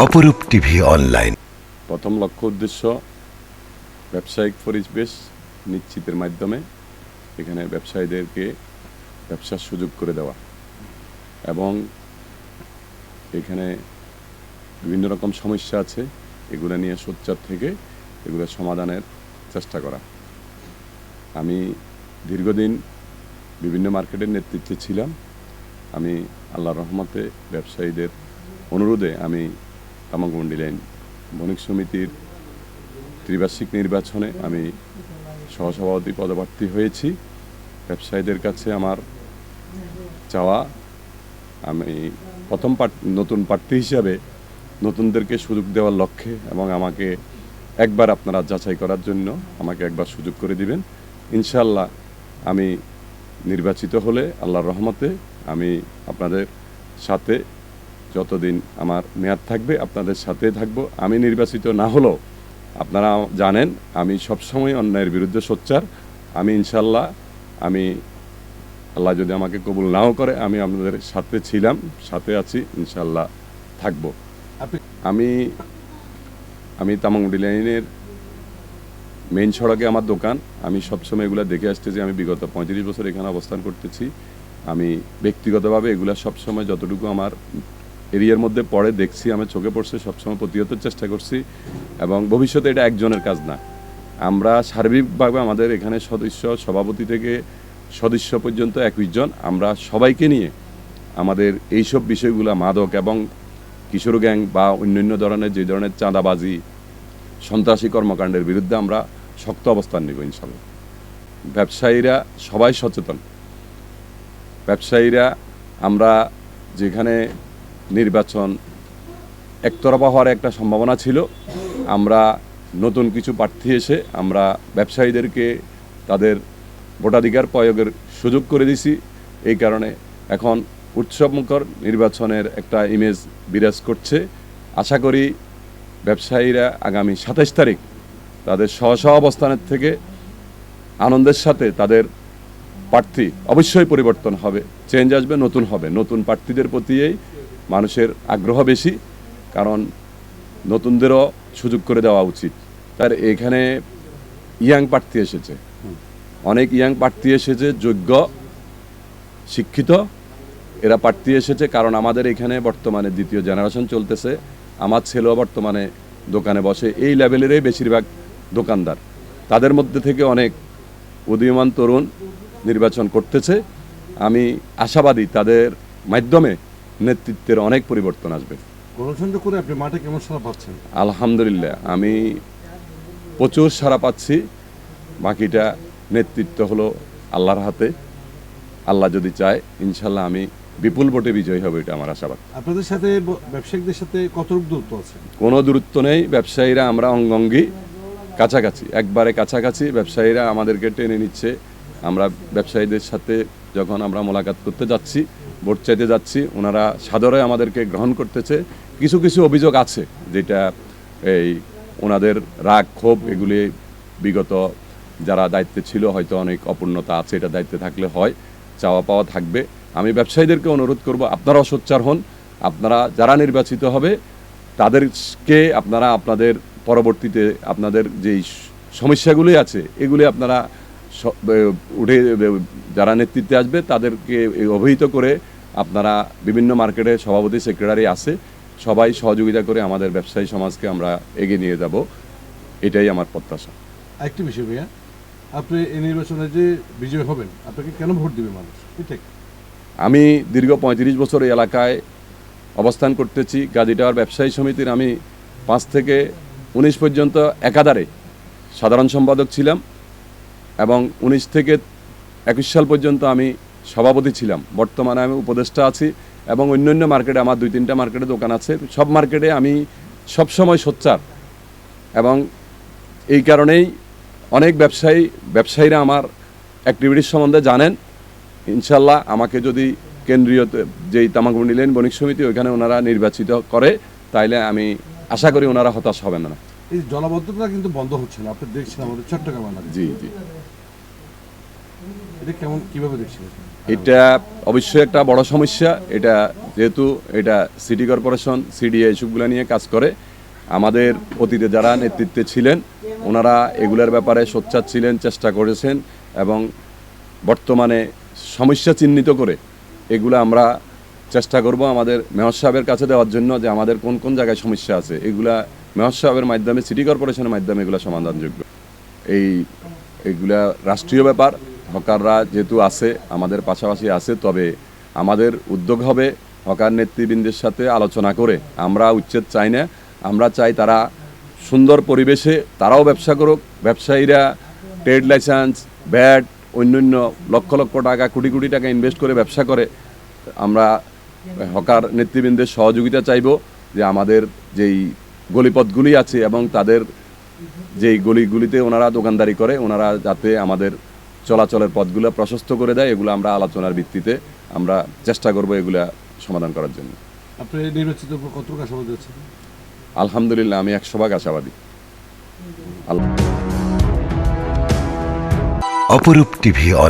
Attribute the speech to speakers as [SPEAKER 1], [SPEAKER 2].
[SPEAKER 1] অপরূপ TV online.
[SPEAKER 2] প্রথম লক্ষ্য উদ্দেশ্য ব্যবসায়িক পরিবেশ নিশ্চিতের মাধ্যমে এখানে ব্যবসায়ীদেরকে ব্যবসার সুযোগ করে দেওয়া এবং এখানে বিভিন্ন রকম সমস্যা আছে, এগুলো নিয়ে সোচ্চার থেকে এগুলো সমাধানের চেষ্টা করা। আমি দীর্ঘদিন বিভিন্ন মার্কেটের নেতৃত্বে ছিলাম। আমি আল্লাহর রহমতে ব্যবসায়ীদের অনুরোধে আমি তামাকমন্ডি লাইন বণিক সমিতির ত্রিবার্ষিক নির্বাচনে আমি সহসভাপতি পদপ্রার্থী হয়েছি। ব্যবসায়ীদের কাছে আমার চাওয়া, আমি প্রথম নতুন প্রার্থী হিসাবে নতুনদেরকে সুযোগ দেওয়ার লক্ষ্যে এবং আমাকে একবার আপনারা যাচাই করার জন্য আমাকে একবার সুযোগ করে দিবেন। ইনশাআল্লাহ আমি নির্বাচিত হলে আল্লাহর রহমতে আমি আপনাদের সাথে যতদিন আমার মেয়াদ থাকবে আপনাদের সাথে থাকব। আমি নির্বাচিত না হলেও আপনারা জানেন আমি সবসময় অন্যায়ের বিরুদ্ধে সোচ্চার। আমি ইনশাআল্লাহ আল্লাহ যদি আমাকে কবুল নাও করে আমি আপনাদের সাথে ছিলাম, সাথে আছি, ইনশাআল্লাহ থাকব। আমি তামাকমন্ডি লাইনের মেইন সড়কে আমার দোকান। আমি সবসময় এগুলো দেখে আসতেছি। আমি বিগত 35 বছর এখানে অবস্থান করতেছি। আমি ব্যক্তিগতভাবে এগুলা সবসময় যতটুকু আমার এরিয়ার মধ্যে পড়ে দেখছি, আমার চোখে পড়ছে, সবসময় প্রতিহত চেষ্টা করছি এবং ভবিষ্যতে এটা একজনের কাজ না। আমরা সার্বিকভাবে আমাদের এখানে সভাপতি থেকে সদস্য পর্যন্ত 21 জন, আমরা সবাইকে নিয়ে আমাদের এইসব বিষয়গুলো মাদক এবং কিশোর গ্যাং বা অন্যান্য ধরনের যে ধরনের চাঁদাবাজি সন্ত্রাসী কর্মকাণ্ডের বিরুদ্ধে আমরা শক্ত অবস্থান নিব ইনশাআল্লাহ। ব্যবসায়ীরা সবাই সচেতন। ব্যবসায়ীরা আমরা যেখানে নির্বাচন একতরফা হওয়ার একটা সম্ভাবনা ছিল, আমরা নতুন কিছু প্রার্থী এসে আমরা ব্যবসায়ীদেরকে তাদের ভোটাধিকার প্রয়োগের সুযোগ করে দিছি। এই কারণে এখন উৎসবমুখর নির্বাচনের একটা ইমেজ বিরাজ করছে। আশা করি ব্যবসায়ীরা আগামী 27 তারিখ তাদের স্ব অবস্থানের থেকে আনন্দের সাথে তাদের প্রার্থী অবশ্যই পরিবর্তন হবে, চেঞ্জ আসবে, নতুন হবে। নতুন প্রার্থীদের প্রতিই মানুষের আগ্রহ বেশি, কারণ নতুনদেরও সুযোগ করে দেওয়া উচিত। তার এখানে ইয়াং প্রার্থী এসেছে, অনেক ইয়াং প্রার্থী এসেছে, যোগ্য শিক্ষিত এরা প্রার্থী এসেছে। কারণ আমাদের এখানে বর্তমানে দ্বিতীয় জেনারেশন চলতেছে। আমার ছেলেও বর্তমানে দোকানে বসে, এই লেভেলেরই বেশিরভাগ দোকানদার। তাদের মধ্যে থেকে অনেক উদীয়মান তরুণ নির্বাচন করতেছে। আমি আশাবাদী তাদের মাধ্যমে নেতৃত্বের অনেক পরিবর্তন আসবে।
[SPEAKER 3] গণসংযোগ করে আপনি মাঠে কেমন সাড়া পাচ্ছেন?
[SPEAKER 2] আলহামদুলিল্লাহ, আমি প্রচুর সাড়া পাচ্ছি। বাকিটা নেতৃত্ব হলো আল্লাহর হাতে। আল্লাহ যদি চায় ইনশাল্লাহ আমি বিপুল ভোটে বিজয়ী হবে, এটা আমার আশাবাদ।
[SPEAKER 3] আপনাদের সাথে ব্যবসায়িকদের সাথে কতটুকু দূরত্ব আছে?
[SPEAKER 2] কোনো দূরত্ব নেই। ব্যবসায়ীরা আমরা অঙ্গঙ্গি, কাছাকাছি, একবারে কাছাকাছি। ব্যবসায়ীরা আমাদেরকে টেনে নিচ্ছে। আমরা ব্যবসায়ীদের সাথে যখন আমরা মোলাকাত করতে যাচ্ছি, ভোট চাইতে যাচ্ছি, ওনারা সাদরে আমাদেরকে গ্রহণ করতেছে। কিছু কিছু অভিযোগ আছে যেটা এই ওনাদের রাগ ক্ষোভ, এগুলি বিগত যারা দায়িত্বে ছিল হয়তো অনেক অপূর্ণতা আছে, এটা দায়িত্বে থাকলে হয়, চাওয়া পাওয়া থাকবে। আমি ব্যবসায়ীদেরকে অনুরোধ করব আপনারাও সোচ্চার হন। আপনারা যারা নির্বাচিত হবে তাদেরকে আপনারা আপনাদের পরবর্তীতে আপনাদের যেই সমস্যাগুলি আছে এগুলি আপনারা উঠে যারা নেতৃত্বে আসবে তাদেরকে অবহিত করে আপনারা বিভিন্ন মার্কেটে সভাপতি সেক্রেটারি আছে, সবাই সহযোগিতা করে আমাদের ব্যবসায়ী সমাজকে আমরা এগিয়ে নিয়ে যাব, এটাই আমার প্রত্যাশা।
[SPEAKER 3] একটি বিষয় ভাইয়া, আপনি এই নির্বাচনে যে বিজয় হবেন, আপনাকে কেন ভোট দিবে মানুষ?
[SPEAKER 2] আমি দীর্ঘ 35 বছর এই এলাকায় অবস্থান করতেছি। গাজী টাওয়ার ব্যবসায়ী সমিতির আমি 5 থেকে 19 পর্যন্ত একাধারে সাধারণ সম্পাদক ছিলাম এবং 19 থেকে 21 সাল পর্যন্ত আমি সভাপতি ছিলাম। বর্তমানে আমি উপদেষ্টা আছি এবং অন্যান্য মার্কেটে আমার 2-3টা মার্কেটে দোকান আছে। সব মার্কেটে আমি সবসময় সোচ্চার এবং এই কারণেই অনেক ব্যবসায়ীরা আমার অ্যাক্টিভিটিস সম্বন্ধে জানেন। ইনশাল্লাহ আমাকে যদি কেন্দ্রীয় যেই তামাকমন্ডি লাইন বণিক সমিতি ওইখানে ওনারা নির্বাচিত করে, তাইলে আমি আশা করি ওনারা হতাশ হবেন না।
[SPEAKER 3] এই জলাবদ্ধতা কিন্তু বন্ধ হচ্ছে না, আপনি দেখছেন আমাদের চট্টগ্রাম।
[SPEAKER 2] জি জি,
[SPEAKER 3] এটা কিভাবে দেখছেন?
[SPEAKER 2] এটা অবশ্যই একটা বড় সমস্যা। এটা যেহেতু এটা সিটি কর্পোরেশন সিডিএ এসবগুলো নিয়ে কাজ করে, আমাদের অতীতে যারা নেতৃত্বে ছিলেন ওনারা এগুলোর ব্যাপারে সোচ্চার ছিলেন, চেষ্টা করেছেন এবং বর্তমানে সমস্যা চিহ্নিত করে এগুলো আমরা চেষ্টা করব আমাদের মেয়র সাহেবের কাছে দেওয়ার জন্য, যে আমাদের কোন কোন জায়গায় সমস্যা আছে এগুলা মেয়র সাহেবের মাধ্যমে, সিটি কর্পোরেশনের মাধ্যমে এগুলো সমাধানযোগ্য। এইগুলা রাষ্ট্রীয় ব্যাপার, হকাররা যেহেতু আছে আমাদের পাশাপাশি আছে, তবে আমাদের উদ্যোগ হবে হকার নেতৃবৃন্দের সাথে আলোচনা করে। আমরা উচ্ছেদ চাই না, আমরা চাই তারা সুন্দর পরিবেশে তারাও ব্যবসা করুক। ব্যবসায়ীরা ট্রেড লাইসেন্স, ভ্যাট, অন্যান্য লক্ষ লক্ষ টাকা, কোটি কোটি টাকা ইনভেস্ট করে ব্যবসা করে। আমরা হকার নেতৃবৃন্দের সহযোগিতা চাইব, যে আমাদের যেই গলিপথগুলি আছে এবং তাদের যেই গলিগুলিতে ওনারা দোকানদারি করে, ওনারা যাতে আমাদের চলাচলের পথগুলো প্রশস্ত করে দেয়, এগুলো আমরা আলোচনার ভিত্তিতে আমরা চেষ্টা করব এগুলা সমাধান করার জন্য।
[SPEAKER 3] আপনি নির্বাচিত কতটুকু আশাবাদী আছেন?
[SPEAKER 2] আলহামদুলিল্লাহ আমি 100% আশাবাদী।
[SPEAKER 1] অপরূপ টিভি